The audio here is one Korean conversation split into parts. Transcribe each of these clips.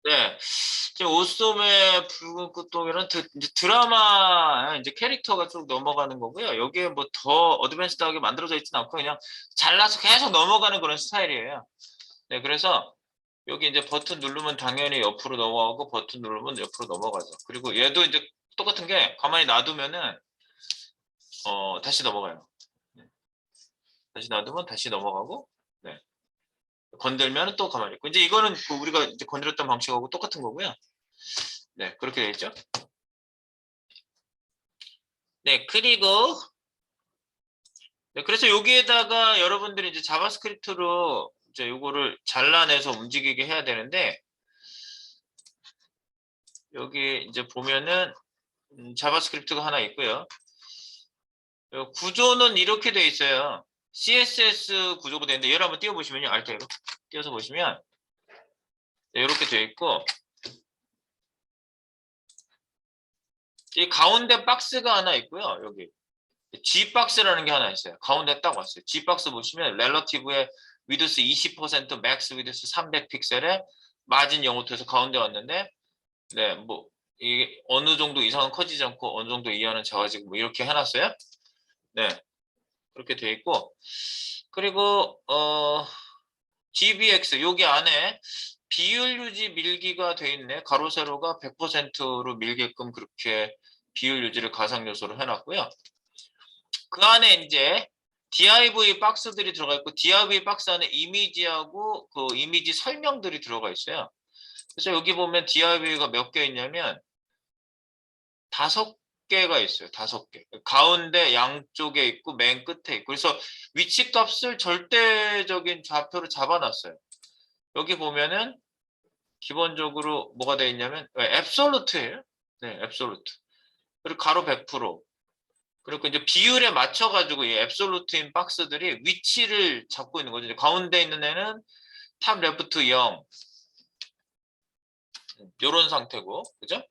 네. 지금 오소의 붉은 꽃동이는 이제 드라마 이제 캐릭터가 쭉 넘어가는 거고요. 여기에 뭐 더 어드밴스드하게 만들어져 있지는 않고 그냥 잘라서 계속 넘어가는 그런 스타일이에요. 네, 그래서 여기 이제 버튼 누르면 당연히 옆으로 넘어가고 버튼 누르면 옆으로 넘어가죠. 그리고 얘도 이제 똑같은 게 가만히 놔두면은 다시 넘어가요. 네. 다시 놔두면 다시 넘어가고 네. 건들면 또 가만히 있고 이제 이거는 그 우리가 이제 건드렸던 방식하고 똑같은 거고요. 네, 그렇게 되어 있죠. 네, 그리고 네, 그래서 여기에다가 여러분들이 이제 자바스크립트로 이제 요거를 잘라내서 움직이게 해야 되는데 여기 이제 보면은 자바스크립트가 하나 있고요. 구조는 이렇게 돼 있어요. CSS 구조가 되는데 얘를 한번 띄워보시면요. 알트로 띄워서 보시면 네, 이렇게 돼 있고 이 가운데 박스가 하나 있고요. 여기 G박스라는 게 하나 있어요. 가운데 딱 왔어요. G박스 보시면 렐러티브의 위드스 20%, 맥스 위드스 300픽셀에 마진 0.5에서 가운데 왔는데 네, 뭐 이게 어느 정도 이상은 커지지 않고 어느 정도 이하는 작아지고 뭐 이렇게 해놨어요. 네, 그렇게 돼 있고 그리고 GBX 여기 안에 비율 유지 밀기가 돼 있네. 가로 세로가 100%로 밀게끔 그렇게 비율 유지를 가상 요소로 해놨고요. 그 안에 이제 div 박스들이 들어가 있고 div 박스 안에 이미지하고 그 이미지 설명들이 들어가 있어요. 그래서 여기 보면 div가 몇 개 있냐면 5개가 있어요. 5개. 가운데 양쪽에 있고 맨 끝에 있고 그래서 위치 값을 절대적인 좌표로 잡아놨어요. 여기 보면은 기본적으로 뭐가 되어 있냐면 앱솔루트예요. 네, 앱솔루트. 그리고 가로 100%. 그리고 이제 비율에 맞춰가지고 이 앱솔루트인 박스들이 위치를 잡고 있는 거죠. 가운데 있는 애는 탑 레프트 0. 이런 상태고, 그죠?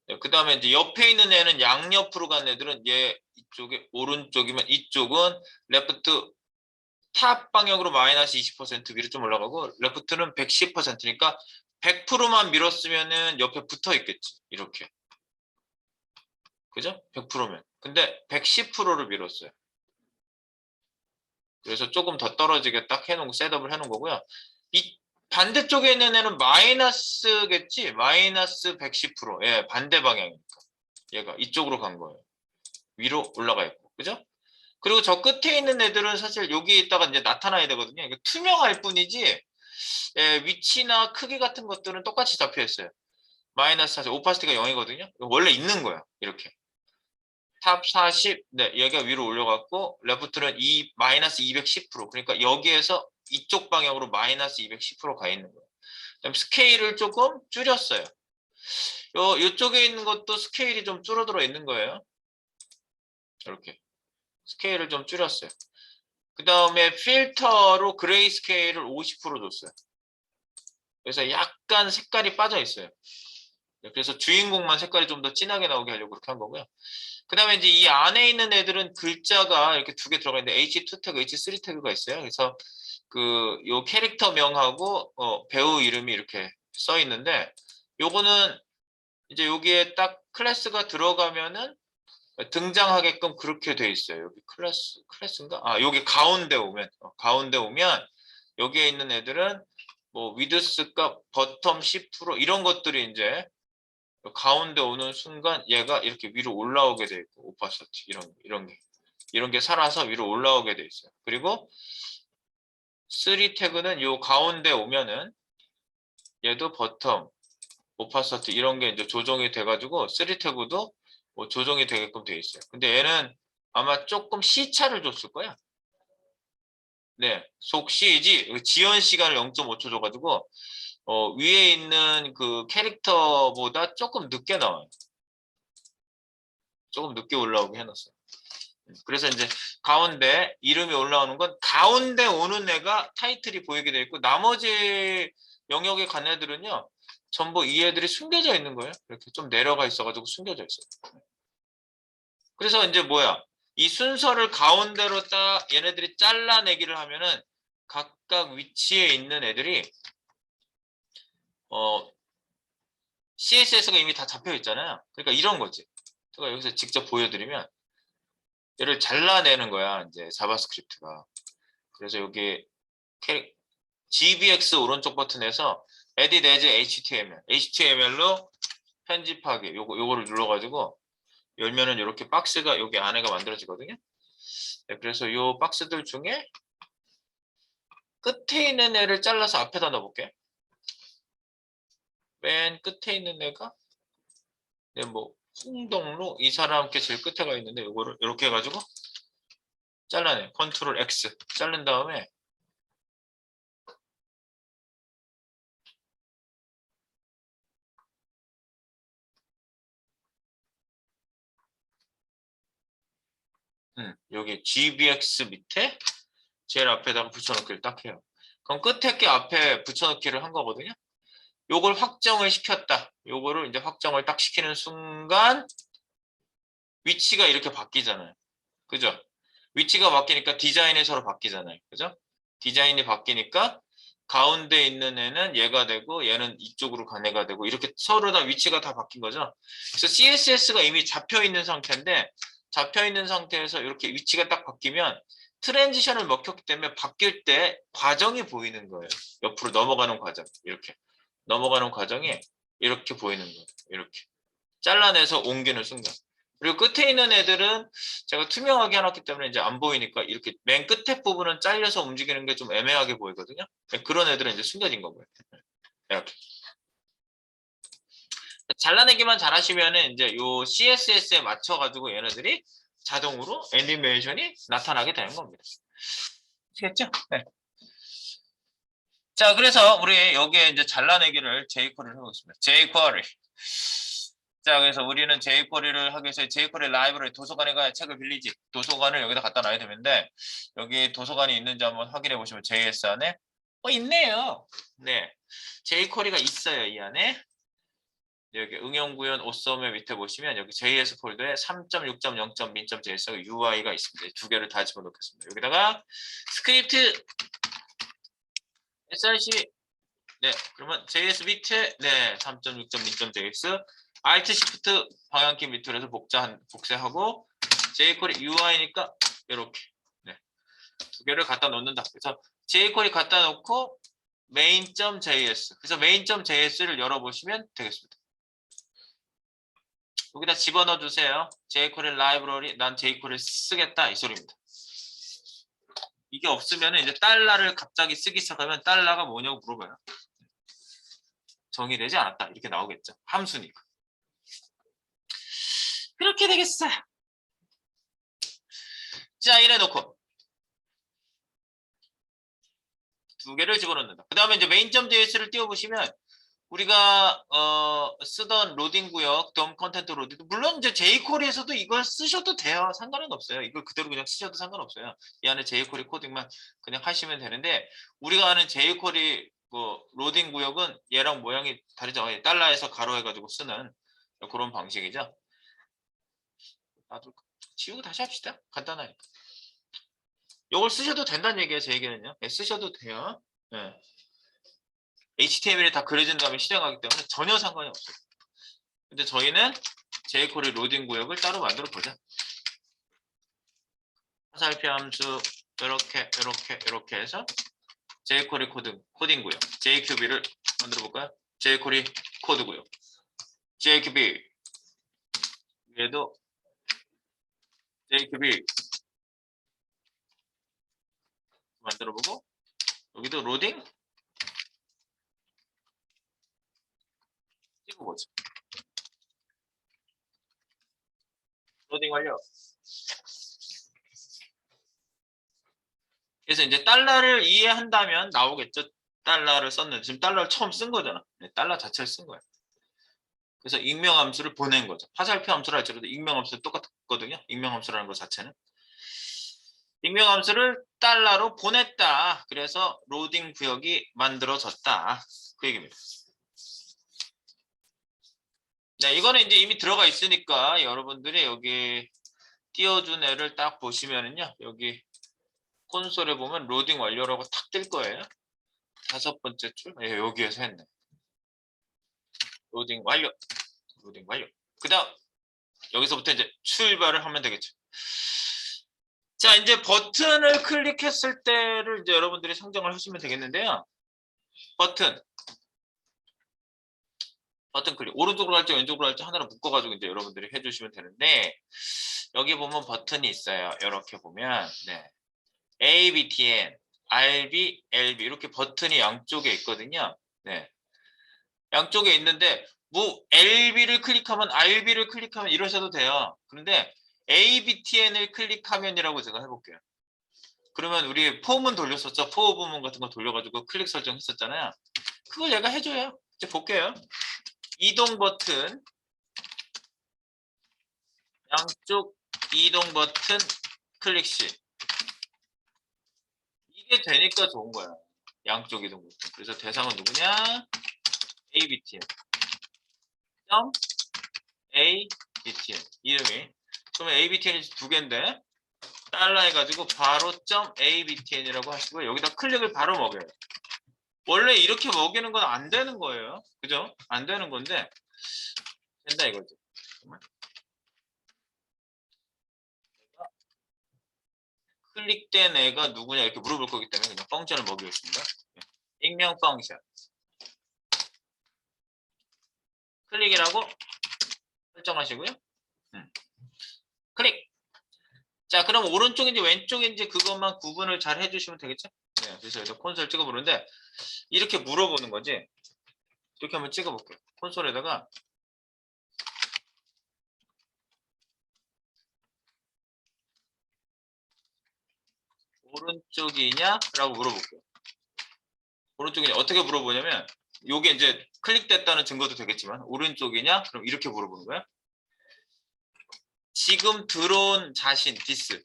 네, 그 다음에 이제 옆에 있는 애는 양옆으로 간 애들은 얘 이쪽에 오른쪽이면 이쪽은 레프트 탑 방향으로 마이너스 20% 위로 좀 올라가고 레프트는 110%니까 100%만 밀었으면은 옆에 붙어 있겠지. 이렇게. 그죠? 100%면. 근데 110%를 밀었어요. 그래서 조금 더 떨어지게 딱 해놓은 셋업을 해놓은 거고요. 이 반대쪽에 있는 애는 마이너스겠지? 마이너스 110%. 예, 반대 방향이니까. 얘가 이쪽으로 간 거예요. 위로 올라가 있고. 그죠? 그리고 저 끝에 있는 애들은 사실 여기에 있다가 이제 나타나야 되거든요. 이거 투명할 뿐이지, 예, 위치나 크기 같은 것들은 똑같이 잡혀 있어요. 마이너스 40, 오파시티가 0이거든요. 원래 있는 거야. 이렇게. 탑 40, 네, 얘가 위로 올려갔고, 레프트는 마이너스 210%. 그러니까 여기에서 이쪽 방향으로 마이너스 210%가 있는 거예요. 그다음 스케일을 조금 줄였어요. 요쪽에 있는 것도 스케일이 좀 줄어들어 있는 거예요. 이렇게. 스케일을 좀 줄였어요. 그 다음에 필터로 그레이 스케일을 50% 줬어요. 그래서 약간 색깔이 빠져 있어요. 그래서 주인공만 색깔이 좀 더 진하게 나오게 하려고 그렇게 한 거고요. 그 다음에 이제 이 안에 있는 애들은 글자가 이렇게 2개 들어가 있는데 H2 태그, H3 태그가 있어요. 그래서 그 요 캐릭터 명하고 배우 이름이 이렇게 써 있는데 요거는 이제 여기에 딱 클래스가 들어가면은 등장하게끔 그렇게 돼 있어요. 여기 클래스인가? 아, 여기 가운데 오면 여기에 있는 애들은 뭐 위드스 값 버텀 10% 이런 것들이 이제 가운데 오는 순간 얘가 이렇게 위로 올라오게 돼 있고 오파시티 이런 게 살아서 위로 올라오게 돼 있어요. 그리고 3 태그는 요 가운데 오면은 얘도 버텀, 오파시티 이런 게 이제 조정이 돼가지고 3 태그도 뭐 조정이 되게끔 돼 있어요. 근데 얘는 아마 조금 시차를 줬을 거야. 네, 속시이지 지연 시간을 0.5초 줘가지고 위에 있는 그 캐릭터보다 조금 늦게 나와요. 조금 늦게 올라오게 해놨어요. 그래서 이제 가운데 이름이 올라오는 건 가운데 오는 애가 타이틀이 보이게 돼 있고 나머지 영역에 간 애들은요 전부 이 애들이 숨겨져 있는 거예요. 이렇게 좀 내려가 있어가지고 숨겨져 있어요. 그래서 이제 뭐야 이 순서를 가운데로 딱 얘네들이 잘라내기를 하면은 각각 위치에 있는 애들이 CSS가 이미 다 잡혀 있잖아요. 그러니까 이런 거지. 제가 여기서 직접 보여드리면 얘를 잘라내는 거야, 이제 자바스크립트가. 그래서 여기 GBX 오른쪽 버튼에서 Edit as HTML, HTML로 편집하기, 요거를 눌러가지고 열면은 이렇게 박스가 여기 안에가 만들어지거든요. 네, 그래서 요 박스들 중에 끝에 있는 애를 잘라서 앞에다 넣어볼게. 맨 끝에 있는 애가 네, 뭐 홍동로 이 사람께 제일 끝에 가 있는데 요거를 이렇게 해가지고 잘라내. 컨트롤 X 자른 다음에 여기 GBX 밑에 제일 앞에다가 붙여넣기를 딱 해요. 그럼 끝에 게 앞에 붙여넣기를 한 거거든요. 요걸 확정을 시켰다. 요거를 이제 확정을 딱 시키는 순간 위치가 이렇게 바뀌잖아요. 그죠? 위치가 바뀌니까 디자인이 서로 바뀌잖아요. 그죠? 디자인이 바뀌니까 가운데 있는 애는 얘가 되고 얘는 이쪽으로 간 애가 되고 이렇게 서로 다 위치가 다 바뀐 거죠. 그래서 CSS가 이미 잡혀 있는 상태인데 잡혀 있는 상태에서 이렇게 위치가 딱 바뀌면 트랜지션을 먹혔기 때문에 바뀔 때 과정이 보이는 거예요. 옆으로 넘어가는 과정. 이렇게 넘어가는 과정이 이렇게 보이는 거예요. 이렇게 잘라내서 옮기는 순간. 그리고 끝에 있는 애들은 제가 투명하게 해놨기 때문에 이제 안 보이니까 이렇게 맨 끝에 부분은 잘려서 움직이는 게 좀 애매하게 보이거든요. 그런 애들은 이제 숨겨진 거고요. 이렇게. 잘라내기만 잘하시면은 이제 요 CSS에 맞춰가지고 얘네들이 자동으로 애니메이션이 나타나게 되는 겁니다. 아시겠죠? 네. 자, 그래서 우리 여기에 이제 잘라내기를 jQuery를 해보겠습니다. jQuery. 자, 그래서 우리는 jQuery를 하기 위해서 jQuery 라이브러리 도서관에 가야 책을 빌리지. 도서관을 여기다 갖다 놔야 되는데 여기 도서관이 있는지 한번 확인해 보시면 JS 안에 있네요. 네, jQuery가 있어요, 이 안에. 여기 응용구현 오썸의 밑에 보시면 여기 JS 폴더에 3.6.0.min.js UI가 있습니다. 두 개를 다 집어넣겠습니다. 여기다가 스크립트 src 네, 그러면 JS 밑에 네 3.6.min.js Alt Shift 방향키 밑으로 해서 복사하고 jQuery UI니까 이렇게 네, 두 개를 갖다 놓는다. 그래서 jQuery 갖다 놓고 main.js 그래서 main.js를 열어보시면 되겠습니다. 여기다 집어넣어 주세요. jQuery 라이브러리 난 jQuery 쓰겠다 이 소리입니다. 이게 없으면 이제 달러를 갑자기 쓰기 시작하면 달러가 뭐냐고 물어봐요. 정의되지 않았다 이렇게 나오겠죠. 함수니까. 그렇게 되겠어. 자, 이래 놓고 두 개를 집어넣는다. 그 다음에 이제 main.js를 띄워보시면 우리가 쓰던 로딩 구역, DOM 컨텐트 로딩 물론 이제 jQuery에서도 이걸 쓰셔도 돼요. 상관은 없어요. 이걸 그대로 그냥 쓰셔도 상관없어요. 이 안에 jQuery 코딩만 그냥 하시면 되는데 우리가 아는 jQuery 로딩 구역은 얘랑 모양이 다르죠. 달러에서 가로해가지고 쓰는 그런 방식이죠. 지우고 다시 합시다. 간단하니까. 이걸 쓰셔도 된다는 얘기예요. 제 얘기는요. 네, 쓰셔도 돼요. 네. HTML이 다 그려진 다음에 실행하기 때문에 전혀 상관이 없어요. 근데 저희는 jQuery 로딩 구역을 따로 만들어 보자. 화살표 함수 이렇게 해서 jQuery 코딩 구역 JQB를 만들어 볼까요? jQuery 코드 구역 JQB 위에도 JQB 만들어 보고 여기도 로딩 찍어보죠. 로딩 완료. 그래서 이제 달러를 이해한다면 나오겠죠. 달러를 썼는데 지금 달러를 처음 쓴 거잖아. 달러 자체를 쓴 거야. 그래서 익명함수를 보낸 거죠. 화살표 함수를 할지라도 익명함수 똑같거든요. 익명함수라는 것 자체는. 익명함수를 달러로 보냈다. 그래서 로딩 구역이 만들어졌다. 그 얘기입니다. 네, 이거는 이제 이미 들어가 있으니까 여러분들이 여기 띄워준 애를 딱 보시면은요. 여기 콘솔에 보면 로딩 완료라고 탁 뜰 거예요. 5번째 줄. 예, 여기에서 했네. 로딩 완료. 로딩 완료. 그 다음 여기서부터 이제 출발을 하면 되겠죠. 자, 이제 버튼을 클릭했을 때를 이제 여러분들이 상정을 하시면 되겠는데요. 버튼 클릭. 오른쪽으로 할지 왼쪽으로 할지 하나로 묶어가지고 이제 여러분들이 해주시면 되는데, 여기 보면 버튼이 있어요. 이렇게 보면, 네. A, B, T, N, R, B, L, B 이렇게 버튼이 양쪽에 있거든요. 네. 양쪽에 있는데, 뭐 L, B를 클릭하면 R, B를 클릭하면 이러셔도 돼요. 그런데 A, B, T, N을 클릭하면이라고 제가 해볼게요. 그러면 우리 폼은 돌렸었죠. 포어 부분 같은 거 돌려가지고 클릭 설정했었잖아요. 그걸 얘가 해줘요. 이제 볼게요. 이동 버튼, 양쪽 이동 버튼 클릭 시. 이게 되니까 좋은 거야. 양쪽 이동 버튼. 그래서 대상은 누구냐? ABTN. 점 ABTN. 이름이. 그러면 ABTN이 두 개인데 달러 해가지고 바로 점 ABTN이라고 하시고 여기다 클릭을 바로 먹여요. 원래 이렇게 먹이는 건 안 되는 거예요. 그죠? 안 되는 건데 된다 이거죠. 클릭된 애가 누구냐 이렇게 물어볼 거기 때문에 그냥 펑션을 먹이겠습니다. 익명 펑션. 클릭이라고 설정하시고요. 클릭. 자, 그럼 오른쪽인지 왼쪽인지 그것만 구분을 잘 해주시면 되겠죠? 네, 그래서 여기다 콘솔 찍어보는데 이렇게 물어보는 거지. 이렇게 한번 찍어볼게요. 콘솔에다가 오른쪽이냐? 라고 물어볼게요. 오른쪽이냐? 어떻게 물어보냐면 요게 이제 클릭됐다는 증거도 되겠지만 오른쪽이냐? 그럼 이렇게 물어보는 거야. 지금 들어온 자신, 디스.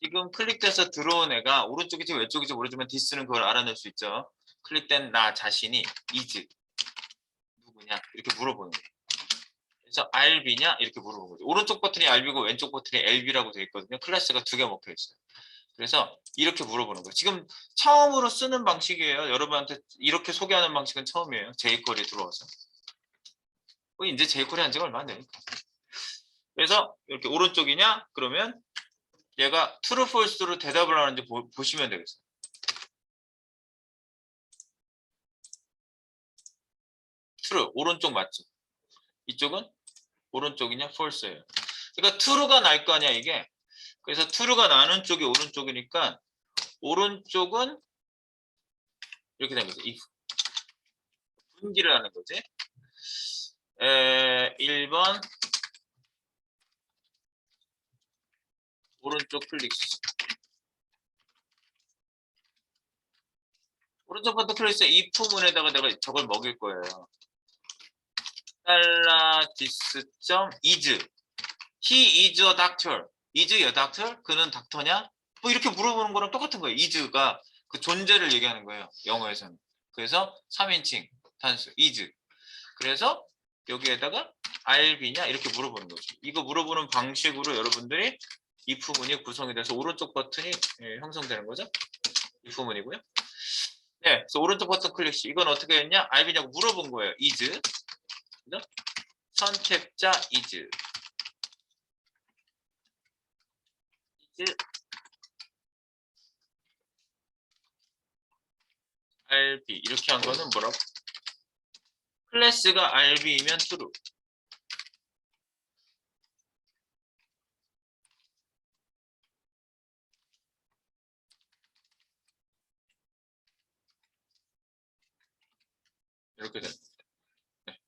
지금 클릭돼서 들어온 애가 오른쪽인지 왼쪽인지 모르지만 디스는 그걸 알아낼 수 있죠. 클릭된 나 자신이 is 누구냐? 이렇게 물어보는 거예요. 그래서 RB냐? 이렇게 물어보는 거죠. 오른쪽 버튼이 RB고 왼쪽 버튼이 LB라고 되어 있거든요. 클래스가 두 개 먹혀 있어요. 그래서 이렇게 물어보는 거예요. 지금 처음으로 쓰는 방식이에요. 여러분한테 이렇게 소개하는 방식은 처음이에요. 제이퀄이 들어와서. 이제 제이퀄이 한 지가 얼마 안 되니까. 그래서 이렇게 오른쪽이냐? 그러면 얘가 true, false로 대답을 하는지 보시면 되겠어요. true, 오른쪽 맞죠? 이쪽은 오른쪽이냐? false예요. 그러니까 true가 날 거 아니야 이게. 그래서 true가 나는 쪽이 오른쪽이니까 오른쪽은 이렇게 된 거죠. if. 분기를 하는 거지. 1번 오른쪽 클릭. 오른쪽 버튼 클릭해서 if 문에다가 내가 저걸 먹일 거예요. $this.is he is a doctor. is a doctor? 그는 닥터냐? 뭐 이렇게 물어보는 거랑 똑같은 거예요. is가 그 존재를 얘기하는 거예요. 영어에서는. 그래서 3인칭 단수 is. 그래서 여기에다가 RB냐 이렇게 물어보는 거죠. 이거 물어보는 방식으로 여러분들이 if 문이 구성이 돼서 오른쪽 버튼이 형성되는 거죠. if 문이고요. 네, 그래서 오른쪽 버튼 클릭 시 이건 어떻게 했냐? RB냐고 물어본 거예요. is. 그죠? 선택자 is. RB 이렇게 한 거는 뭐라고? 클래스가 RB이면 true. 이렇게 됩니다. 네.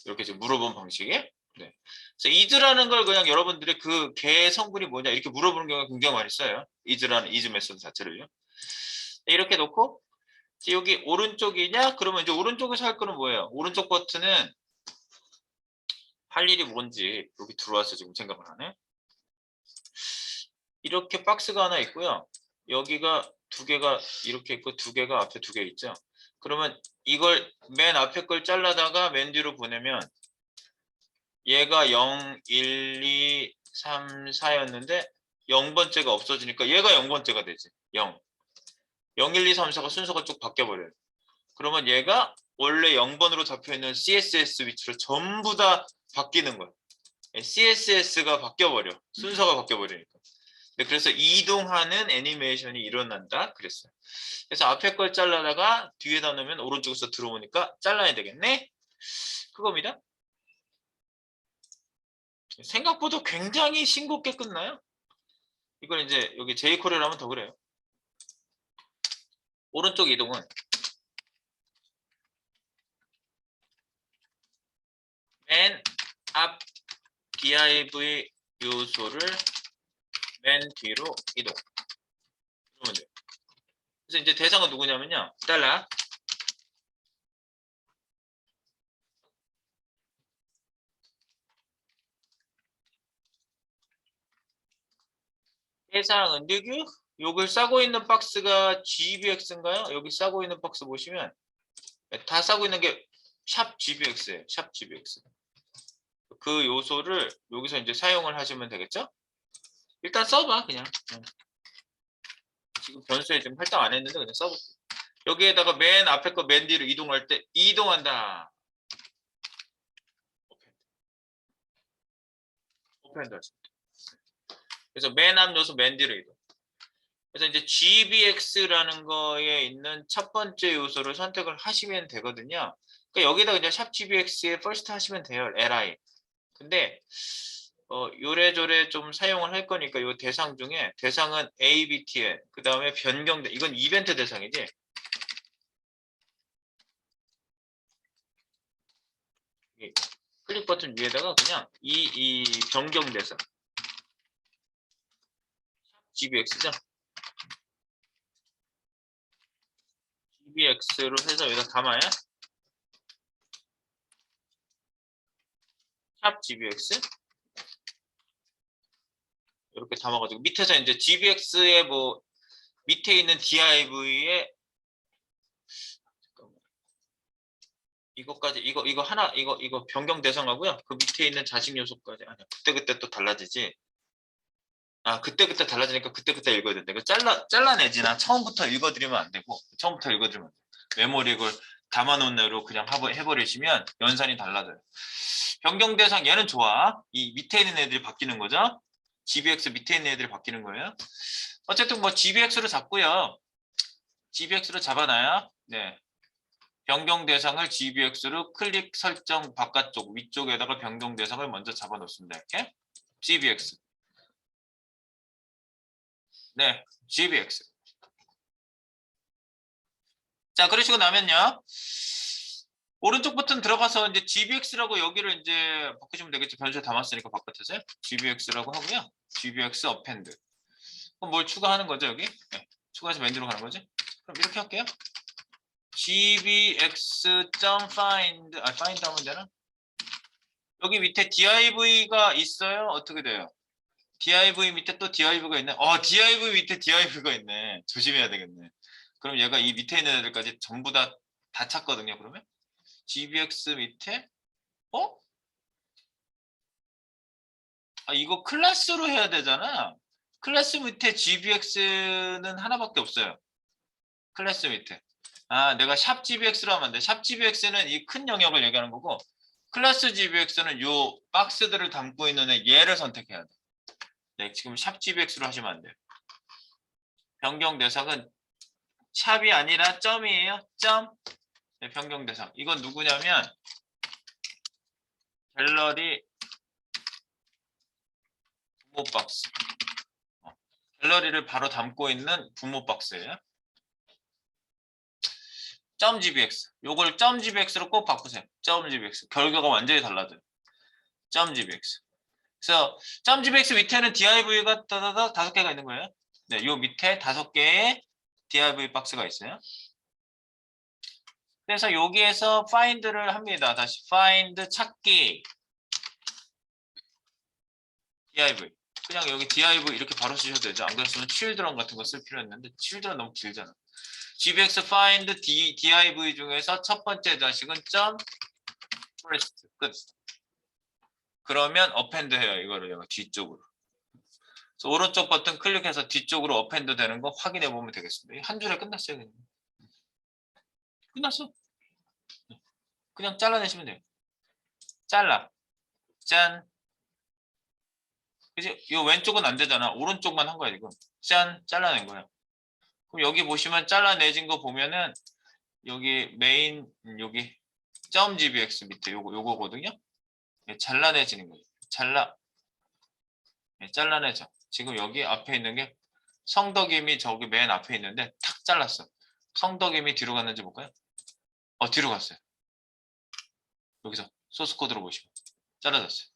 이렇게 지금 물어본 방식에. 네. 그래서 is라는 걸 그냥 여러분들이 그 개 성분이 뭐냐 이렇게 물어보는 경우가 굉장히 많이 써요. is라는 is 메소드 자체를요. 이렇게 놓고 여기 오른쪽이냐? 그러면 이제 오른쪽에서 할 거는 뭐예요? 오른쪽 버튼은 할 일이 뭔지 여기 들어와서 지금 생각을 하네. 이렇게 박스가 하나 있고요. 여기가 두 개가 이렇게 있고 두 개가 앞에 두 개 있죠. 그러면 이걸 맨 앞에 걸 잘라다가 맨 뒤로 보내면 얘가 0, 1, 2, 3, 4였는데 0번째가 없어지니까 얘가 0번째가 되지. 0. 0, 1, 2, 3, 4가 순서가 쭉 바뀌어버려요. 그러면 얘가 원래 0번으로 잡혀있는 CSS 위치로 전부 다 바뀌는 거야. CSS가 바뀌어버려. 순서가 바뀌어버리니까. 그래서 이동하는 애니메이션이 일어난다 그랬어요. 그래서 앞에 걸 잘라다가 뒤에다 놓으면 오른쪽에서 들어오니까 잘라야 되겠네. 그겁니다. 생각보다 굉장히 싱겁게 끝나요. 이걸 이제 여기 J코리를 하면 더 그래요. 오른쪽 이동은 맨 앞 div 요소를 맨 뒤로 이동. 그러면 돼요. 그래서 이제 대상은 누구냐면요. 달라. 대상은 누구? 요걸 싸고 있는 박스가 GBX인가요? 여기 싸고 있는 박스 보시면 다 싸고 있는 게 샵 GBX예요. 샵 GBX. 그 요소를 여기서 이제 사용을 하시면 되겠죠? 일단 써봐 그냥. 지금 변수에 지금 할당 안 했는데 그냥 써볼게. 여기에다가 맨 앞에 거 맨 뒤로 이동할 때 이동한다. 오펜드 하십니다. 그래서 맨 앞 요소 맨 뒤로 이동. 그래서 이제 GBX라는 거에 있는 첫 번째 요소를 선택을 하시면 되거든요. 그러니까 여기다 그냥 샵 GBX에 first 하시면 돼요. li. 근데 요래저래 좀 사용을 할 거니까 이 대상 중에 대상은 ABTN 그 다음에 변경 이건 이벤트 대상이지. 클릭 버튼 위에다가 그냥 이 변경 대상 GBX죠. GBX로 해서 여기다 담아야 샵 GBX 이렇게 담아가지고 밑에서 이제 GBX의 뭐 밑에 있는 div에 이거까지 이거 하나 이거 변경 대상하고요. 그 밑에 있는 자식 요소까지 아니야. 그때 또 달라지지. 아 그때 달라지니까 그때 읽어야 된다. 이거 잘라내지 나 처음부터 읽어드리면 안 되고 처음부터 읽어드리면 안 돼. 메모리 이걸 담아놓은 대로 그냥 해버리시면 연산이 달라져요. 변경 대상 얘는 좋아. 이 밑에 있는 애들이 바뀌는 거죠. GBX 밑에 있는 애들이 바뀌는 거예요. 어쨌든 뭐 GBX로 잡고요. GBX로 잡아놔요. 네. 변경 대상을 GBX로 클릭 설정 바깥쪽 위쪽에다가 변경 대상을 먼저 잡아 놓습니다. 이렇게 GBX. 네, GBX. 자, 그러시고 나면요. 오른쪽 버튼 들어가서 이제 GBX라고 여기를 이제 바꾸시면 되겠죠. 변수에 담았으니까 바깥에서요. GBX라고 하고요. GBX append. 그럼 뭘 추가하는 거죠, 여기? 네, 추가해서 맨 뒤로 가는 거지? 그럼 이렇게 할게요. gbx.find find 하면 되나? 여기 밑에 div가 있어요? 어떻게 돼요? div 밑에 또 div가 있네. div 밑에 div가 있네. 조심해야 되겠네. 그럼 얘가 이 밑에 있는 애들까지 전부 다 찾거든요. 그러면 gbx 밑에 이거 클래스로 해야 되잖아. 클래스 밑에 gbx는 하나밖에 없어요. 클래스 밑에. 내가 샵 gbx로 하면 안 돼. 샵 gbx는 이 큰 영역을 얘기하는 거고 클래스 gbx는 요 박스들을 담고 있는 얘를 선택해야 돼. 네, 지금 샵 gbx로 하시면 안 돼요. 변경 대상은 샵이 아니라 점이에요. 점. 네, 변경 대상. 이건 누구냐면 갤러리 부모 박스. 갤러리를 바로 담고 있는 부모 박스예요. .gbx. 요걸 .gbx로 꼭 바꾸세요. .gbx. 결과가 완전히 달라져요. .gbx. 그래서 .gbx 밑에는 div가 다다다 5개가 있는 거예요. 네, 요 밑에 5개의 div 박스가 있어요. 그래서 여기에서 find를 합니다. 다시 find 찾기 div. 그냥 여기 div 이렇게 바로 쓰셔도 되죠. 안 그랬으면 children 같은 거 쓸 필요 있는데 children 너무 길잖아. gbx find div 중에서 첫 번째 자식은 .first 끝. 그러면 append 해요. 이거를 뒤쪽으로. 그래서 오른쪽 버튼 클릭해서 뒤쪽으로 append 되는 거 확인해 보면 되겠습니다. 한 줄에 끝났어요. 그냥. 끝났어. 그냥 잘라내시면 돼요. 잘라. 짠. 그지? 이 왼쪽은 안 되잖아. 오른쪽만 한 거야, 지금. 짠. 잘라낸 거야. 그럼 여기 보시면 잘라내진 거 보면은 여기 메인, 여기 .gbx 밑에 요거거든요. 네, 잘라내지는 거예요. 네, 잘라내죠. 지금 여기 앞에 있는 게 성덕임이 저기 맨 앞에 있는데 탁 잘랐어. 성덕임이 뒤로 갔는지 볼까요? 뒤로 갔어요. 여기서 소스 코드로 보시면 잘라졌어요.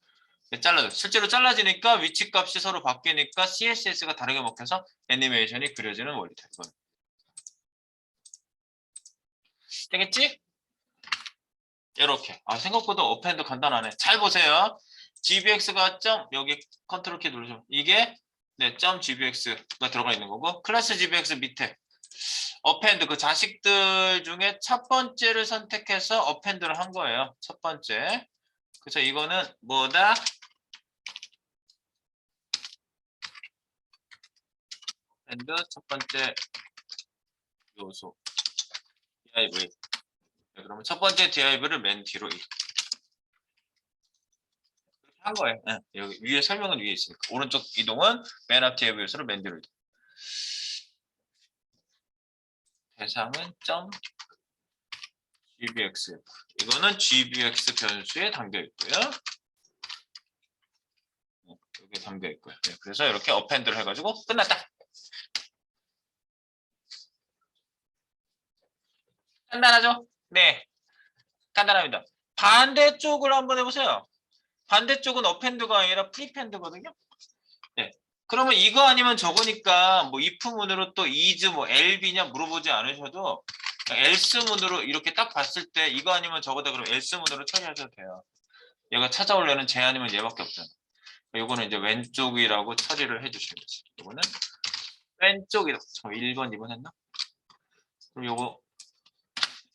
네, 잘라졌어요. 실제로 잘라지니까 위치 값이 서로 바뀌니까 CSS가 다르게 먹혀서 애니메이션이 그려지는 원리다. 이거는. 되겠지? 이렇게. 생각보다 어펜드 간단하네. 잘 보세요. gbx가 여기 컨트롤 키 누르죠. 이게 네, .gbx가 들어가 있는 거고 클래스 gbx 밑에 어펜드 그 자식들 중에 첫 번째를 선택해서 어펜드를 한 거예요. 첫 번째. 그래서 이거는 뭐다? 어펜드 첫 번째 요소 div. 네, 그러면 첫 번째 div를 맨 뒤로 이렇게 한 거예요. 네, 여기 위에 설명은 위에 있으니까 오른쪽 이동은 맨 앞 div 요소를 맨 뒤로 이동. 대상은 .gbx. 이거는 gbx 변수에 담겨 있고요. 여기 담겨 있고요. 네, 그래서 이렇게 어펜드를 해가지고 끝났다. 간단하죠? 네, 간단합니다. 반대쪽을 한번 해보세요. 반대쪽은 어펜드가 아니라 프리펜드거든요. 네. 그러면 이거 아니면 저거니까 뭐 if문으로 또 is 뭐 lb냐 물어보지 않으셔도 else문으로 이렇게 딱 봤을 때 이거 아니면 저거다 그러면 else문으로 처리하셔도 돼요. 얘가 찾아오려는 제한이면 얘밖에 없잖아. 요거는 이제 왼쪽이라고 처리를 해주시면 되지. 요거는 왼쪽이라고. 저 1번, 2번 했나? 그럼 요거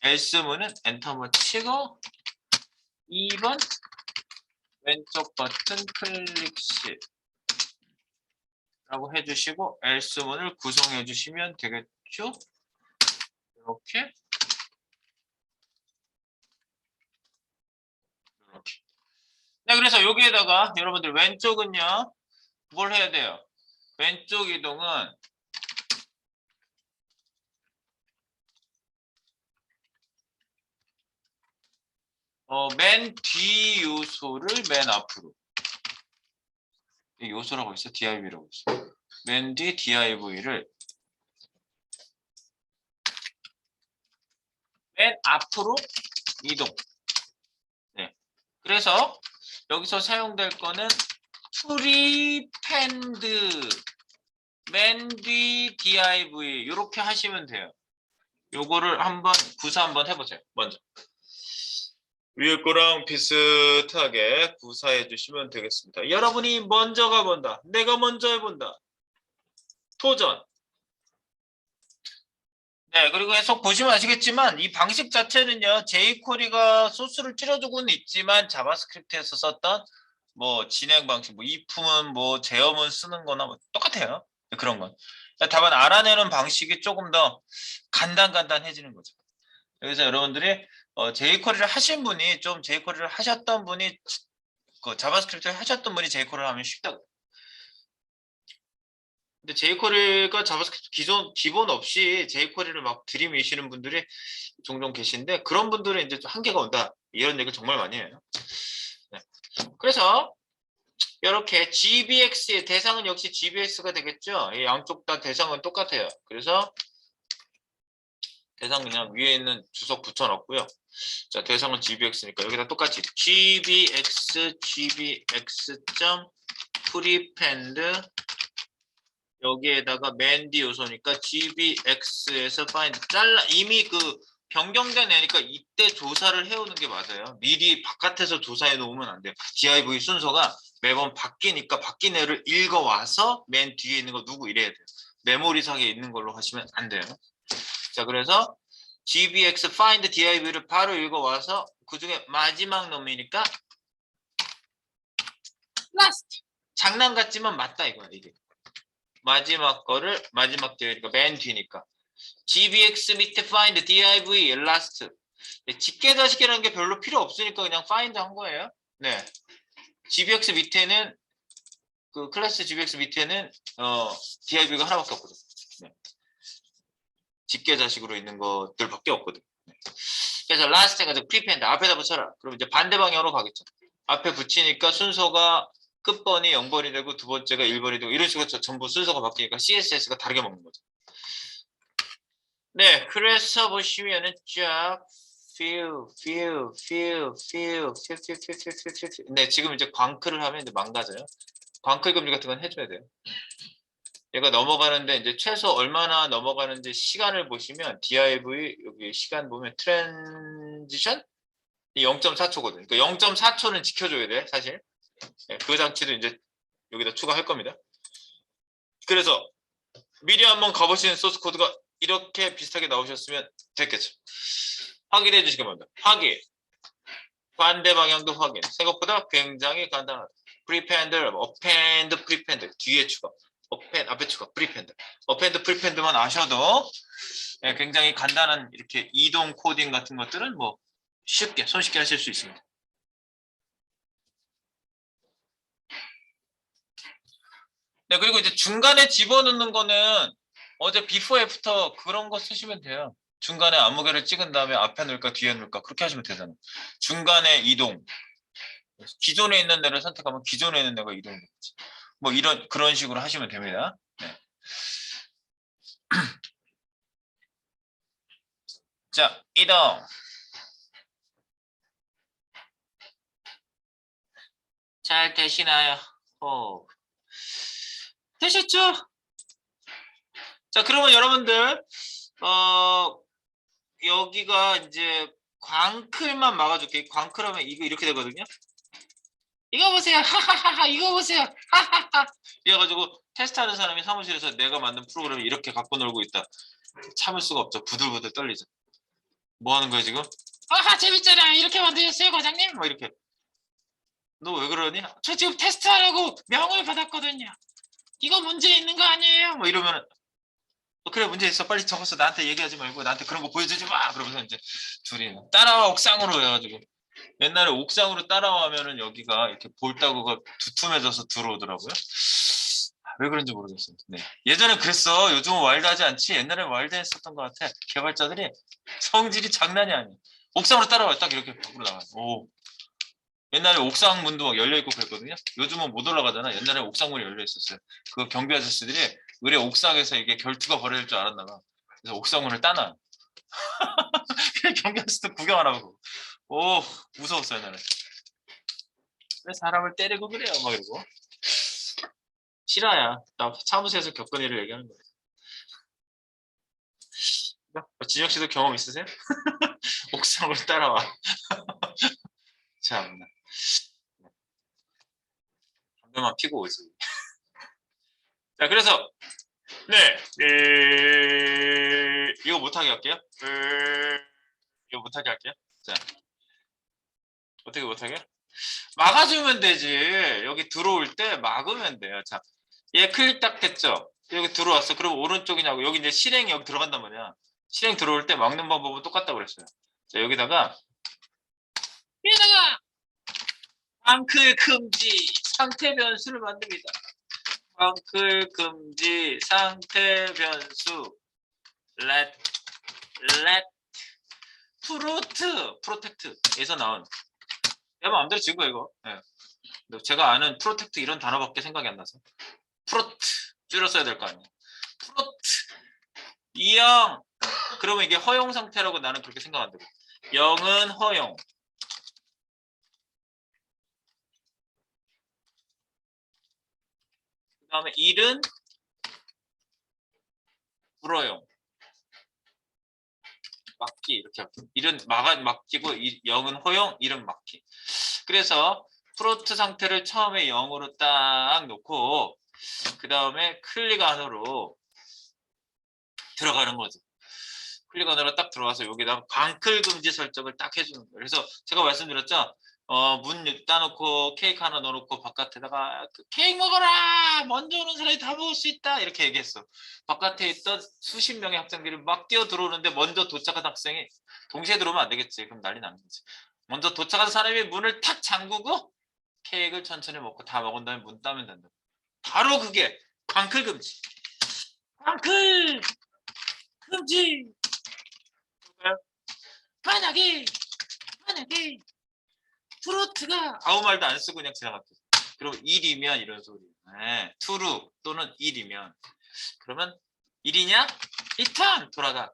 else문은 엔터 한번 치고 2번 왼쪽 버튼 클릭시 라고 해주시고 else문을 구성해 주시면 되겠죠? 이렇게 네, 그래서 여기에다가 여러분들 왼쪽은요 뭘 해야 돼요? 왼쪽 이동은 맨 뒤 요소를 맨 앞으로 요소라고 있어 div라고 있어. 맨 뒤 div를 맨 앞으로 이동. 네. 그래서 여기서 사용될 거는 프리펜드 맨 뒤 div 이렇게 하시면 돼요. 요거를 한번 구사 한번 해보세요. 먼저 위에 거랑 비슷하게 구사해 주시면 되겠습니다. 여러분이 먼저 가본다. 내가 먼저 해본다. 도전. 네, 그리고 계속 보시면 아시겠지만 이 방식 자체는요. jQuery가 소스를 줄여두고는 있지만 자바스크립트에서 썼던 뭐 진행 방식, 뭐 if문, 뭐 제어문 쓰는 거나 뭐 똑같아요. 그런 건. 다만 알아내는 방식이 조금 더 간단해지는 거죠. 그래서 여러분들이 jQuery를 하신 분이 좀 jQuery를 하셨던 분이 그 자바스크립트를 하셨던 분이 jQuery를 하면 쉽다고. 근데 jQuery가 자바스크립트 기본 없이 jQuery를 막 들이미시는 분들이 종종 계신데 그런 분들은 이제 좀 한계가 온다. 이런 얘기를 정말 많이 해요. 네. 그래서 이렇게 GBX의 대상은 역시 GBX가 되겠죠. 이 양쪽 다 대상은 똑같아요. 그래서 대상 그냥 위에 있는 주석 붙여놨고요. 자, 대상은 GBX니까 여기다 똑같이 GBX prepend 여기에다가 맨 뒤 요소니까 GBX에서 find 이미 그 변경된 애니까 이때 조사를 해오는 게 맞아요. 미리 바깥에서 조사해 놓으면 안 돼요. div 순서가 매번 바뀌니까 바뀐 애를 읽어와서 맨 뒤에 있는 거 누구 이래야 돼요. 메모리상에 있는 걸로 하시면 안 돼요. 자, 그래서 gbx find div를 바로 읽어와서 그 중에 마지막 놈이니까 last. 장난 같지만 맞다 이거야 이게. 마지막 거를 마지막 div니까 맨 뒤니까 gbx 밑에 find div last 네, 직계자식이라는 게 별로 필요 없으니까 그냥 find 한 거예요. 네. GBX 밑에는 그 클래스 GBX 밑에는 DIV가 하나밖에 없거든. 네. 직계자식으로 있는 것들밖에 없거든. 네. 그래서 last가 prepend 앞에다 붙여라. 그럼 이제 반대 방향으로 가겠죠. 앞에 붙이니까 순서가 끝번이 0번이 되고 두 번째가 1번이 되고 이런 식으로 전부 순서가 바뀌니까 CSS가 다르게 먹는 거죠. 네, 그래서 보시면은 쫙 feel. 네, 지금 이제 광클을 하면 이제 망가져요. 광클 금지 같은 건 해줘야 돼요. 얘가 넘어가는데 이제 최소 얼마나 넘어가는지 시간을 보시면 div 여기 시간 보면 트랜지션 0.4초거든. 그러니까 0.4초는 지켜줘야 돼, 사실. 네, 그 장치도 이제 여기다 추가할 겁니다. 그래서 미리 한번 가보시는 소스 코드가 이렇게 비슷하게 나오셨으면 됐겠죠. 확인해 주시기 바랍니다. 확인. 반대 방향도 확인. 생각보다 굉장히 간단하다. prepend, append, prepend 뒤에 추가. append 앞에 추가. prepend. append, prepend만 아셔도 네, 굉장히 간단한 이렇게 이동 코딩 같은 것들은 뭐 쉽게 손쉽게 하실 수 있습니다. 네, 그리고 이제 중간에 집어넣는 거는 어제 before, after 그런 거 쓰시면 돼요. 중간에 아무개를 찍은 다음에 앞에 넣을까 뒤에 넣을까 그렇게 하시면 되잖아요. 중간에 이동. 기존에 있는 데를 선택하면 기존에 있는 데가 이동되겠지. 뭐 이런 그런 식으로 하시면 됩니다. 네. 자, 이동. 잘 되시나요? 되셨죠? 자, 그러면 여러분들 여기가 이제 광클만 막아줄게. 광클하면 이거 이렇게 되거든요. 이거 보세요. 하하하하. 이거 보세요. 하하하. 이래가지고 테스트하는 사람이 사무실에서 내가 만든 프로그램을 이렇게 갖고 놀고 있다. 참을 수가 없죠. 부들부들 떨리죠. 뭐 하는 거야 지금? 아하 재밌잖아. 이렇게 만드셨어요 과장님? 뭐 이렇게. 너 왜 그러니? 저 지금 테스트하라고 명을 받았거든요. 이거 문제 있는 거 아니에요? 뭐 이러면 그래 문제 있어 빨리 적었어 나한테 얘기하지 말고 나한테 그런 거 보여주지 마 그러면서 이제 둘이 따라와 옥상으로 해가지고 옛날에 옥상으로 따라와면은 여기가 이렇게 볼따구가 두툼해져서 들어오더라고요. 왜 그런지 모르겠어요. 네. 예전에 그랬어. 요즘은 와일드하지 않지. 옛날에 와일드했었던 것 같아. 개발자들이 성질이 장난이 아니야. 옥상으로 따라와 딱 이렇게 밖으로 나가. 오. 옛날에 옥상 문도 막 열려 있고 그랬거든요. 요즘은 못 올라가잖아. 옛날에 옥상 문이 열려 있었어요. 그 경비 아저씨들이 의뢰 옥상에서 이게 결투가 벌어질 줄 알았나 봐. 그래서 옥상 문을 따놔. 경비 아저씨도 구경하라고. 오 무서웠어 옛날에. 왜 사람을 때리고 그래요? 막 이러고. 실화야. 나 사무소에서 겪은 일을 얘기하는 거야. 진혁 씨도 경험 있으세요? 옥상으로 따라와. 참. 담배만 피고 오지. 자, 그래서 네, 이거 못하게 할게요. 이거 못하게 할게요. 자, 어떻게 못하게? 막아주면 되지. 여기 들어올 때 막으면 돼요. 자, 얘 클릭 딱 했죠. 여기 들어왔어. 그럼 오른쪽이냐고. 여기 이제 실행이 여기 들어간단 말이야. 실행 들어올 때 막는 방법은 똑같다고 그랬어요. 자, 여기다가 방클 금지 상태 변수를 만듭니다. 방클 금지 상태 변수 let 프로텍트에서 나온 내 마음대로 지은 거 이거. 네. 제가 아는 프로텍트 이런 단어밖에 생각이 안 나서 프로트 줄였어야 될 거 아니에요. 프로트 이형 그러면 이게 허용 상태라고 나는 그렇게 생각 안 되고 0은 허용 그 다음에 1은 불허용 막기 이렇게 할게요. 1은 막히고 0은 허용 1은 막기. 그래서 프로트 상태를 처음에 0으로 딱 놓고 그 다음에 클릭 안으로 들어가는 거죠. 클릭 안으로 딱 들어와서 여기다 광클 금지 설정을 딱 해주는 거예요. 그래서 제가 말씀드렸죠. 문 닫아놓고 케이크 하나 넣어놓고 바깥에다가 그 케이크 먹어라! 먼저 오는 사람이 다 먹을 수 있다! 이렇게 얘기했어. 바깥에 있던 수십 명의 학생들이 막 뛰어 들어오는데 먼저 도착한 학생이 동시에 들어오면 안 되겠지. 그럼 난리 나는 거지. 먼저 도착한 사람이 문을 탁 잠그고 케이크를 천천히 먹고 다 먹은 다음에 문 따면 된다. 바로 그게 광클 금지. 광클 금지. 만약에 트로트가 아무 말도 안 쓰고 그냥 지나갔대. 그럼 1이면 이런 소리. 네, true 또는 1이면 그러면 1이냐? 리턴 돌아가.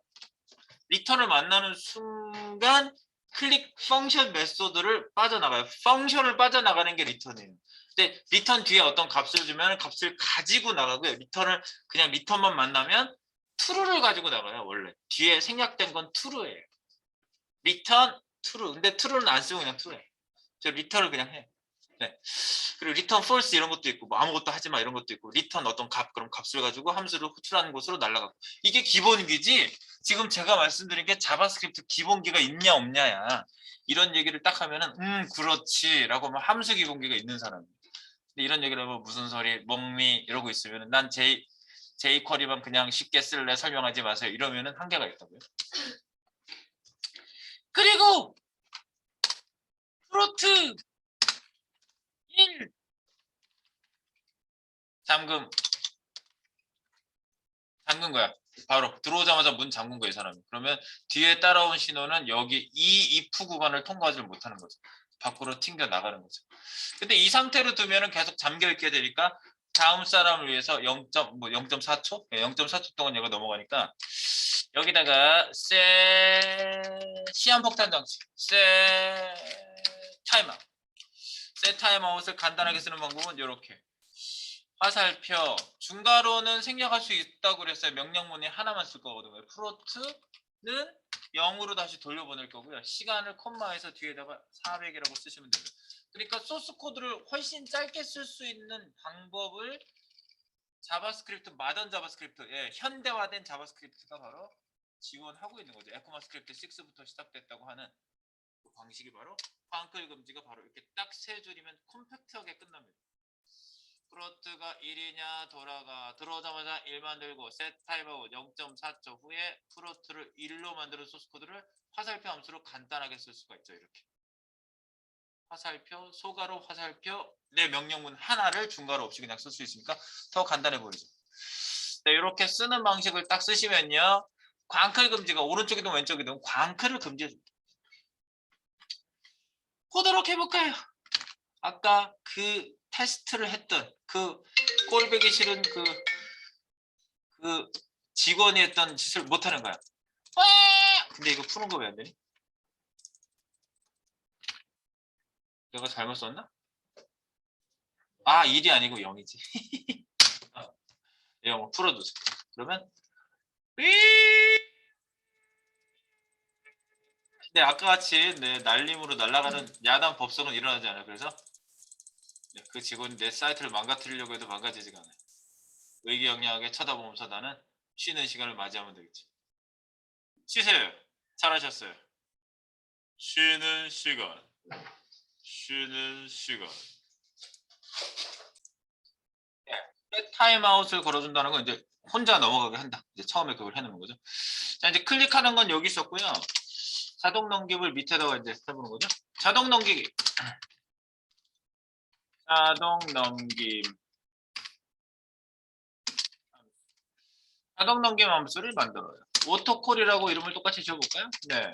리턴을 만나는 순간 클릭 펑션 메소드를 빠져나가요. 펑션을 빠져나가는 게 리턴이에요. 근데 리턴 뒤에 어떤 값을 주면 값을 가지고 나가고요. 리턴을 그냥 리턴만 만나면 true를 가지고 나가요. 원래 뒤에 생략된 건 true예요. 리턴 true. 근데 true는 안 쓰고 그냥 true예요. 저 리턴을 그냥 해. 네. 그리고 리턴 false 이런 것도 있고 뭐 아무것도 하지 마 이런 것도 있고 리턴 어떤 값 그럼 값을 가지고 함수를 호출하는 곳으로 날아가고 이게 기본기지. 지금 제가 말씀드린 게 자바스크립트 기본기가 있냐 없냐야. 이런 얘기를 딱 하면은 그렇지라고 하면 함수 기본기가 있는 사람이에요. 근데 이런 얘기를 하면 무슨 소리 멍미 이러고 있으면 난 jQuery만 그냥 쉽게 쓸래 설명하지 마세요 이러면은 한계가 있다고요. 그리고 프로트 1 잠금 거야. 바로 들어오자마자 문 잠근 거야 이 사람이. 그러면 뒤에 따라온 신호는 여기 이 if 구간을 통과하지 못하는 거죠. 밖으로 튕겨 나가는 거죠. 근데 이 상태로 두면은 계속 잠겨 있게 되니까 다음 사람을 위해서 0.4초? 0.4초 동안 얘가 넘어가니까 여기다가 시한폭탄 장치 타임아웃을 간단하게 쓰는 방법은 이렇게 화살표 중괄호는 생략할 수 있다고 그랬어요. 명령문이 하나만 쓸 거거든요. 프로트는 0으로 다시 돌려보낼 거고요. 시간을 콤마에서 뒤에다가 400이라고 쓰시면 돼요. 그러니까 소스 코드를 훨씬 짧게 쓸 수 있는 방법을 자바스크립트, 마던 자바스크립트, 현대화된 자바스크립트가 바로 지원하고 있는 거죠. 에코마스크립트 6부터 시작됐다고 하는 그 방식이 바로 광클 금지가 바로 이렇게 딱 세 줄이면 컴팩트하게 끝납니다. 프로트가 1이냐 들어오자마자 1 만들고 set 타임아웃 0.4초 후에 프로트를 1로 만드는 소스 코드를 화살표 함수로 간단하게 쓸 수가 있죠. 이렇게 화살표, 소괄호, 화살표 내 명령문 하나를 중괄호 없이 그냥 쓸 수 있으니까 더 간단해 보이죠. 네, 이렇게 쓰는 방식을 딱 쓰시면요. 광클 금지가 오른쪽이든 왼쪽이든 광클을 금지해 줍니다. 보도록 해볼까요? 아까 그 테스트를 했던 그 꼴보기 싫은 그 직원이 했던 짓을 못하는 거야. 근데 이거 푸는 거 왜 안 되니? 내가 잘못 썼나? 1이 아니고 0이지. 이거 뭐 풀어주세요. 그러면 근데 아까 같이 날림으로 날아가는 야단 법석은 일어나지 않아요. 그래서 그 직원이 내 사이트를 망가뜨리려고 해도 망가지지가 않아요. 의기영리하게 쳐다보면서 나는 쉬는 시간을 맞이하면 되겠지. 쉬세요. 잘하셨어요. 쉬는 시간. 타임아웃을 걸어준다는 건 이제 혼자 넘어가게 한다. 이제 처음에 그걸 해놓는 거죠. 자, 이제 클릭하는 건 여기 있었고요. 자동 넘김을 밑에다가 이제 해보는 거죠. 자동 넘기기. 자동 넘김 함수를 만들어요. 오토콜이라고 이름을 똑같이 지어볼까요? 네.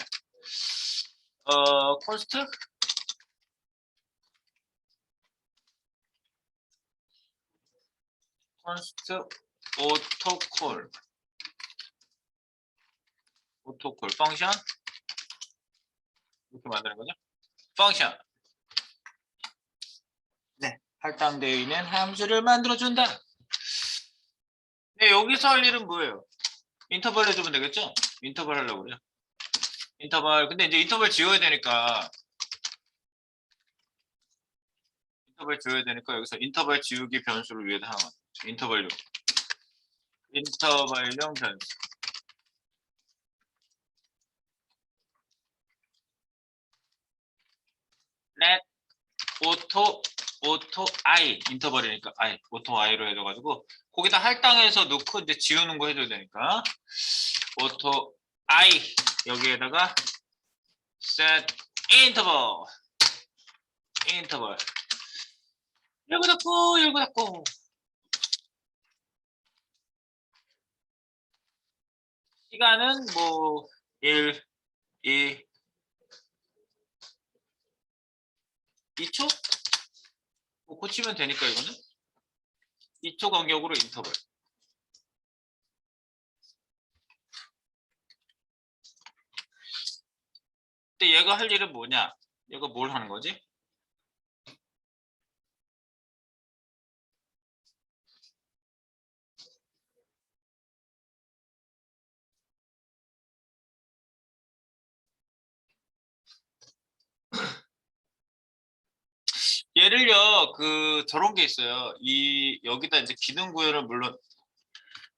const 오토콜 펑션 이렇게 만드는 거죠. 펑션. 네. 할당되어 있는 함수를 만들어준다. 네, 여기서 할 일은 뭐예요? 인터벌 해주면 되겠죠? 인터벌 하려고 그래요. 인터벌. 근데 이제 인터벌 지워야 되니까 여기서 인터벌 지우기 변수를 위에다 하나 만들죠. 인터벌용 변수. let 오토 I 인터벌이니까 I 오토 I로 해줘가지고 거기다 할당해서 넣고 이제 지우는 거 해줘야 되니까 오토 I 여기에다가 set interval 열고 닫고 시간은 뭐 1, 2, 2초? 뭐 고치면 되니까 이거는 2초 간격으로 인터벌. 근데 얘가 할 일은 뭐냐? 얘가 뭘 하는 거지? 얘를요, 저런 게 있어요. 여기다 이제 기능 구현을 물론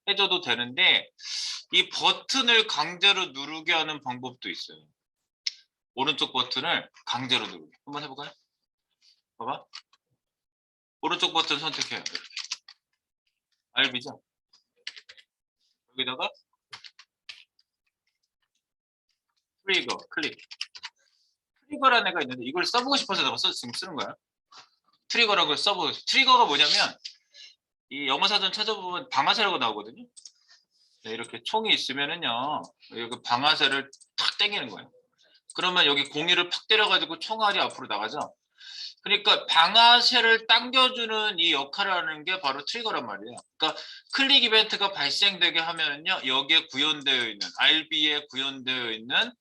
해줘도 되는데, 이 버튼을 강제로 누르게 하는 방법도 있어요. 오른쪽 버튼을 강제로 누르게. 한번 해볼까요? 봐봐. 오른쪽 버튼 선택해요. 이렇게. RB죠? 여기다가 트리거, 클릭. 트리거라는 애가 있는데, 이걸 써보고 싶어서 내가 지금 쓰는 거야. 트리거라는 걸 써보고 싶어. 트리거가 뭐냐면, 이 영어사전 찾아보면 방아쇠라고 나오거든요. 네, 이렇게 총이 있으면은요, 여기 방아쇠를 탁 당기는 거예요. 그러면 여기 공이를 팍 때려가지고 총알이 앞으로 나가죠. 그러니까 방아쇠를 당겨주는 이 역할을 하는 게 바로 트리거란 말이에요. 그러니까 클릭 이벤트가 발생되게 하면은요, 여기에 구현되어 있는 RB에 구현되어 있는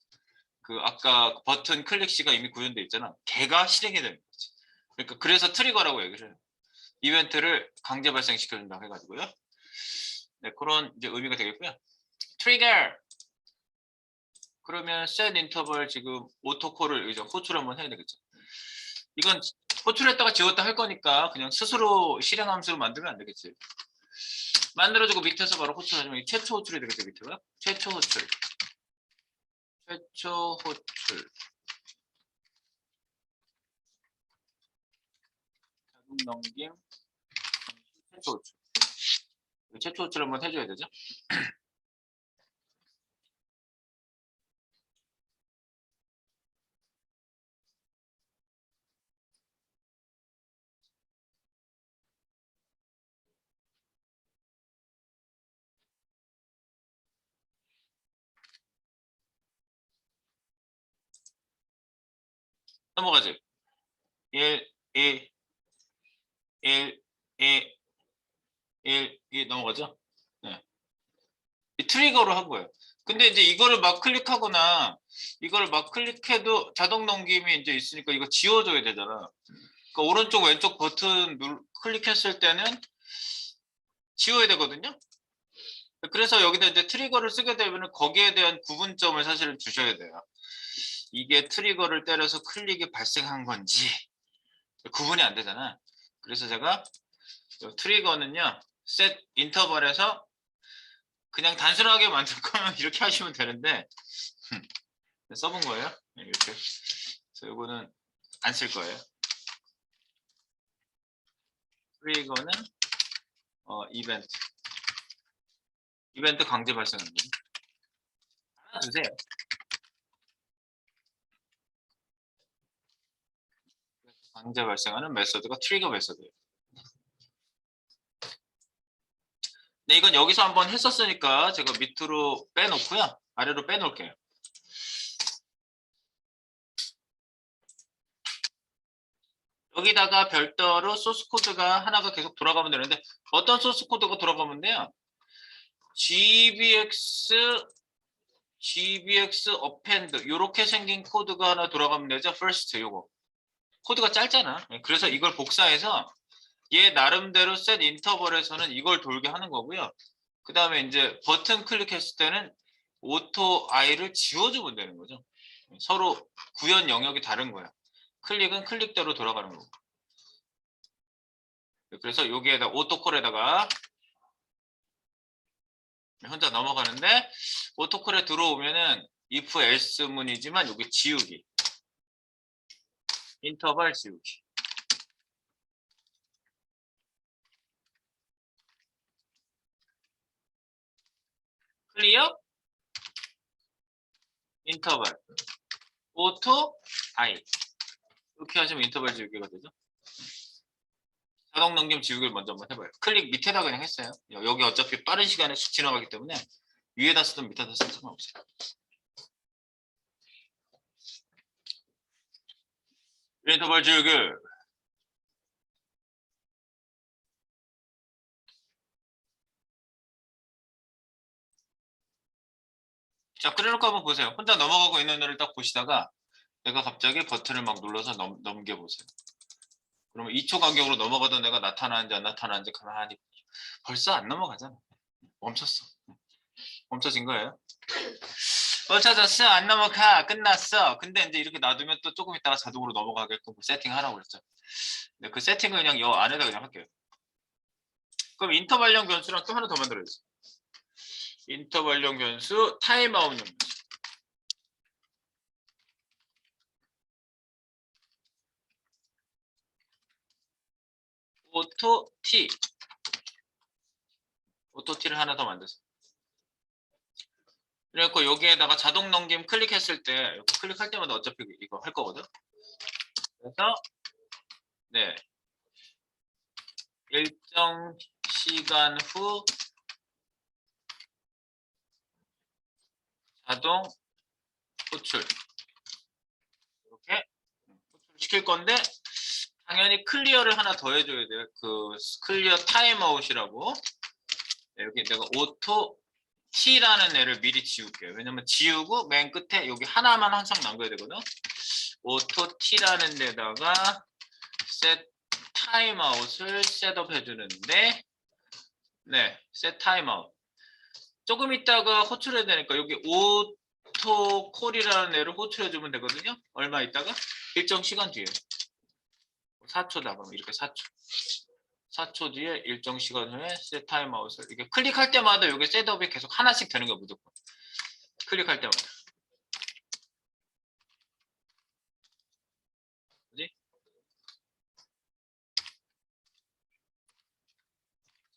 아까 버튼 클릭 시가 이미 구현되어 있잖아. 걔가 실행이 되는 거지. 그러니까 그래서 트리거라고 얘기를 해요. 이벤트를 강제 발생시켜준다고 해가지고요. 네, 그런 이제 의미가 되겠고요. 트리거. 그러면 set 인터벌 지금 오토콜을 이제 호출 한번 해야 되겠죠. 이건 호출했다가 지웠다 할 거니까 그냥 스스로 실행 함수로 만들면 안 되겠지. 만들어주고 밑에서 바로 호출하면 최초 호출이 되겠죠. 밑에가 최초 호출. 자동 넘김 최초 호출. 최초 호출 한번 해줘야 되죠. 넘어가지. 1, 2, 1, 2, 1, 2 넘어가죠. 네. 이 트리거로 한 거예요. 근데 이제 이거를 막 클릭하거나 이걸 막 클릭해도 자동 넘김이 이제 있으니까 이거 지워줘야 되잖아. 그러니까 오른쪽 왼쪽 버튼 클릭했을 때는 지워야 되거든요. 그래서 여기다 이제 트리거를 쓰게 되면 거기에 대한 구분점을 사실은 주셔야 돼요. 이게 트리거를 때려서 클릭이 발생한 건지 구분이 안 되잖아. 그래서 제가 트리거는요, set 인터벌에서 그냥 단순하게 만들 거면 이렇게 하시면 되는데 써본 거예요. 이렇게. 그래서 이거는 안 쓸 거예요. 트리거는 이벤트 강제 발생하는 거죠. 하나 주세요. 강제 발생하는 메소드가 트리거 메소드예요. 네, 이건 여기서 한번 했었으니까 제가 밑으로 빼놓고요. 아래로 빼놓을게요. 여기다가 별도로 소스 코드가 하나가 계속 돌아가면 되는데 어떤 소스 코드가 돌아가면 돼요? gbx append 이렇게 생긴 코드가 하나 돌아가면 되죠. first 요거 코드가 짧잖아. 그래서 이걸 복사해서 얘 나름대로 set 인터벌에서는 이걸 돌게 하는 거고요. 그 다음에 이제 버튼 클릭했을 때는 오토 i를 지워주면 되는 거죠. 서로 구현 영역이 다른 거야. 클릭은 클릭대로 돌아가는 거고. 그래서 여기에다 오토콜에다가 혼자 넘어가는데 오토콜에 들어오면은 if else 문이지만 여기 지우기 인터벌 지우기 클리어 인터벌 오토 I 이렇게 하시면 인터벌 지우기가 되죠. 자동 넘김 지우기를 먼저 한번 해봐요. 클릭 밑에다 그냥 했어요. 여기 어차피 빠른 시간에 쑥 지나가기 때문에 위에다 쓰든 밑에다 쓰든 상관없어요. 인터벌 지우기. 자, 그래놓고 한번 보세요. 혼자 넘어가고 있는 애를 딱 보시다가 내가 갑자기 버튼을 막 눌러서 넘겨보세요. 그러면 2초 간격으로 넘어가던 애가 나타나는지 안 나타나는지 가만히 벌써 안 넘어가잖아. 멈췄어. 멈춰진 거예요. 멈춰졌어. 안 넘어가. 끝났어. 근데 이제 이렇게 놔두면 또 조금 있다가 자동으로 넘어가게끔 세팅하라고 그랬죠. 네, 그 세팅을 그냥 이 안에다 그냥 할게요. 그럼 인터벌령 변수랑 또 하나 더 만들어야지. 인터벌령 변수 타임아웃 변수. 오토 T. 오토 T를 하나 더 만들었어. 그래갖고 여기에다가 자동 넘김 클릭했을 때 클릭할 때마다 어차피 이거 할 거거든. 그래서 네 일정 시간 후 자동 호출 이렇게 호출을 시킬 건데 당연히 클리어를 하나 더 해줘야 돼요. 그 클리어 타임아웃이라고. 네, 여기 내가 오토 T라는 애를 미리 지울게요. 왜냐면 지우고 맨 끝에 여기 하나만 항상 남겨야 되거든. 오토 T라는 데다가 set 타임아웃을 셋업 해주는데 네, set 타임아웃. 조금 있다가 호출해야 되니까 여기 오토 콜이라는 애를 호출해주면 되거든요. 얼마 있다가 일정 시간 뒤에 4초다 그러면 이렇게 4초 뒤에 일정 시간 후에 set 타임아웃을 이렇게 클릭할 때마다 여기 셋업이 계속 하나씩 되는 거야 무조건. 클릭할 때마다. 그지?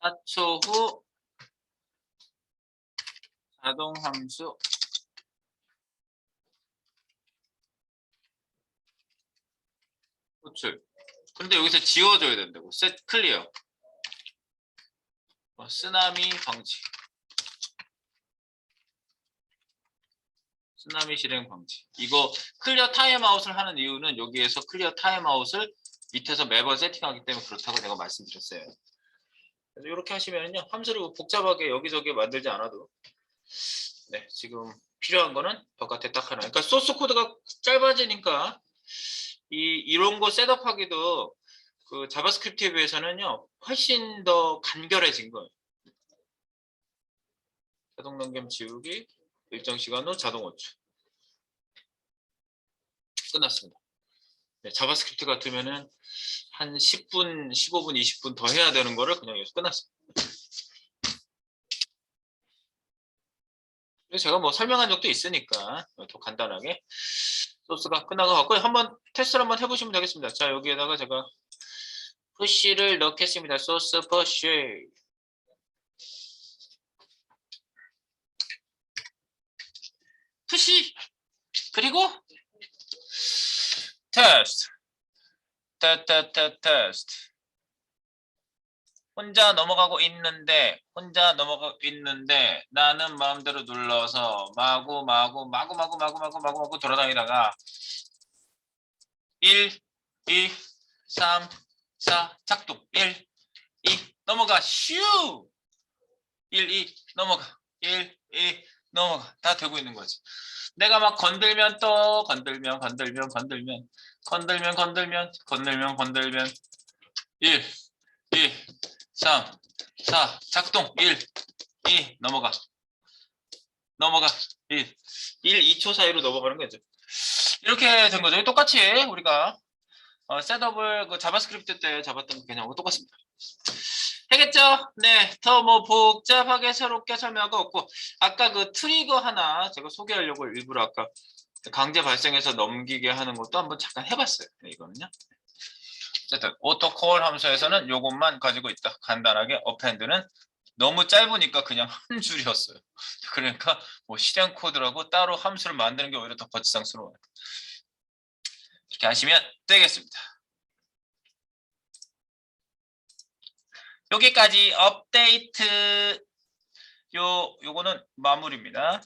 4초 후 자동 함수 호출. 근데 여기서 지워줘야 된다고. set 클리어. 쓰나미 방지. 쓰나미 실행 방지. 이거 클리어 타임아웃을 하는 이유는 여기에서 클리어 타임아웃을 밑에서 매번 세팅하기 때문에 그렇다고 내가 말씀드렸어요. 그래서 이렇게 하시면요 함수를 복잡하게 여기저기 만들지 않아도 네 지금 필요한 거는 바깥에 딱 하나. 그러니까 소스 코드가 짧아지니까 이런 거 셋업하기도 그 자바스크립트에 비해서는요 훨씬 더 간결해진 거예요. 자동 넘김 지우기 일정 시간 후 자동 호출. 끝났습니다. 네, 자바스크립트 같으면은 한 10분, 15분, 20분 더 해야 되는 거를 그냥 여기서 끝났습니다. 그래서 제가 뭐 설명한 적도 있으니까 더 간단하게 소스가 끝나고 같고요. 한번 테스트를 한번 해보시면 되겠습니다. 자 여기에다가 제가 푸시를 넣겠습니다. 소스 푸시. 푸시 그리고 테스트 테스트 혼자 넘어가고 있는데 나는 마음대로 눌러서 마구 돌아다니다가 1 2 3 4 작동 1 2 넘어가 슈 1 2 넘어가 1 2 넘어가 다 되고 있는 거지. 내가 막 건들면 또 건들면 1 2 3 4 작동 1 2 넘어가 1 2초 사이로 넘어가는 거죠. 이렇게 된 거죠. 똑같이 우리가 셋업을 그 자바스크립트 때 잡았던 개념하고 똑같습니다. 되겠죠? 네, 더 뭐 복잡하게 새롭게 설명할 거 없고 아까 그 트리거 하나 제가 소개하려고 일부러 아까 강제 발생해서 넘기게 하는 것도 한번 잠깐 해봤어요. 네, 이거는요. 어쨌든 오토콜 함수에서는 이것만 가지고 있다. 간단하게 어펜드는 너무 짧으니까 그냥 한 줄이었어요. 그러니까 뭐 실행 코드라고 따로 함수를 만드는 게 오히려 더 거치장스러워요. 이렇게 하시면 되겠습니다. 여기까지 업데이트 요거는 마무리입니다.